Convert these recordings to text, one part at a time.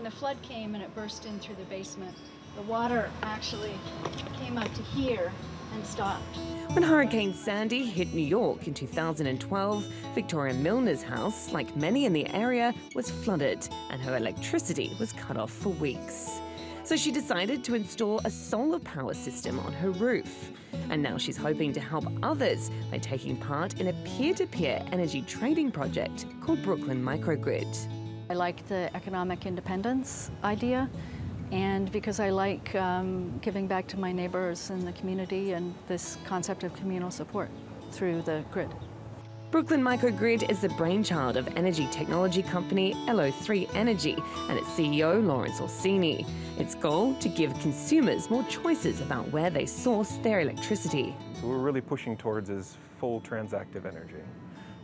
when the flood came and it burst in through the basement, the water actually came up to here and stopped. When Hurricane Sandy hit New York in 2012, Victoria Milner's house, like many in the area, was flooded and her electricity was cut off for weeks. So she decided to install a solar power system on her roof. And now she's hoping to help others by taking part in a peer-to-peer energy trading project called Brooklyn Microgrid. I like the economic independence idea, and because I like giving back to my neighbours in the community and this concept of communal support through the grid. Brooklyn Microgrid is the brainchild of energy technology company LO3 Energy and its CEO Lawrence Orsini. Its goal to give consumers more choices about where they source their electricity. What we're really pushing towards is full transactive energy.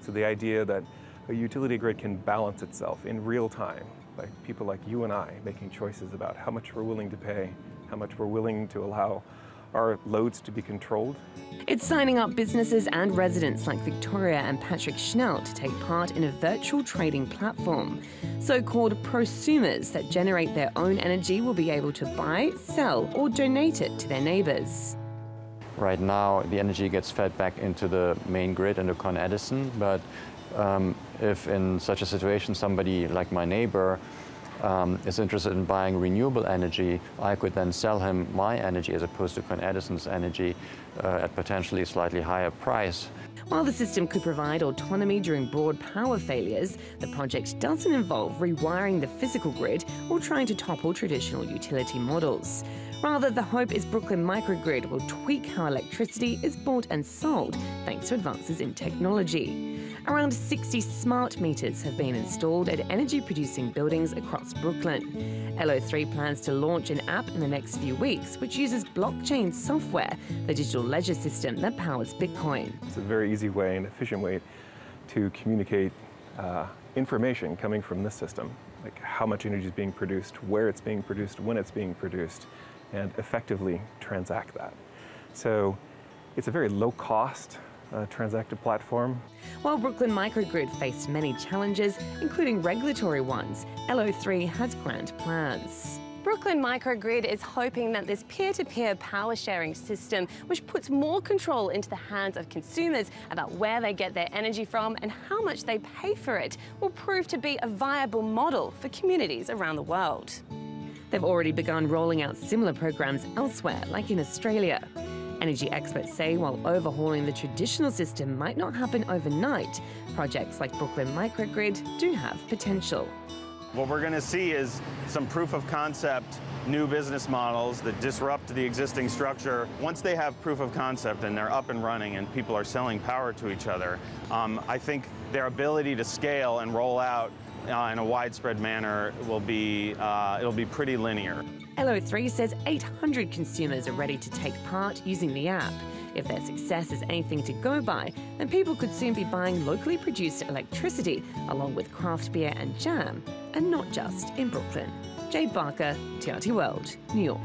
So the idea that a utility grid can balance itself in real time by people like you and I making choices about how much we're willing to pay, how much we're willing to allow our loads to be controlled. It's signing up businesses and residents like Victoria and Patrick Schnell to take part in a virtual trading platform. So-called prosumers that generate their own energy will be able to buy, sell or donate it to their neighbours. Right now the energy gets fed back into the main grid into Con Edison, but if in such a situation somebody like my neighbor is interested in buying renewable energy, I could then sell him my energy as opposed to Con Edison's energy at potentially a slightly higher price. While the system could provide autonomy during broad power failures, the project doesn't involve rewiring the physical grid or trying to topple traditional utility models. Rather, the hope is Brooklyn Microgrid will tweak how electricity is bought and sold thanks to advances in technology. Around 60 smart meters have been installed at energy-producing buildings across Brooklyn. LO3 plans to launch an app in the next few weeks which uses blockchain software, the digital ledger system that powers Bitcoin. It's a very easy way and efficient way to communicate information coming from this system, like how much energy is being produced, where it's being produced, when it's being produced, and effectively transact that. So it's a very low-cost transactive platform. While Brooklyn Microgrid faced many challenges, including regulatory ones, LO3 has grand plans. Brooklyn Microgrid is hoping that this peer-to-peer power sharing system, which puts more control into the hands of consumers about where they get their energy from and how much they pay for it, will prove to be a viable model for communities around the world. They've already begun rolling out similar programs elsewhere, like in Australia. Energy experts say while overhauling the traditional system might not happen overnight, projects like Brooklyn Microgrid do have potential. What we're going to see is some proof of concept, new business models that disrupt the existing structure. Once they have proof of concept and they're up and running and people are selling power to each other, I think their ability to scale and roll out in a widespread manner will be, it'll be pretty linear. LO3 says 800 consumers are ready to take part using the app. If their success is anything to go by, then people could soon be buying locally produced electricity along with craft beer and jam, and not just in Brooklyn. Jade Barker, TRT World, New York.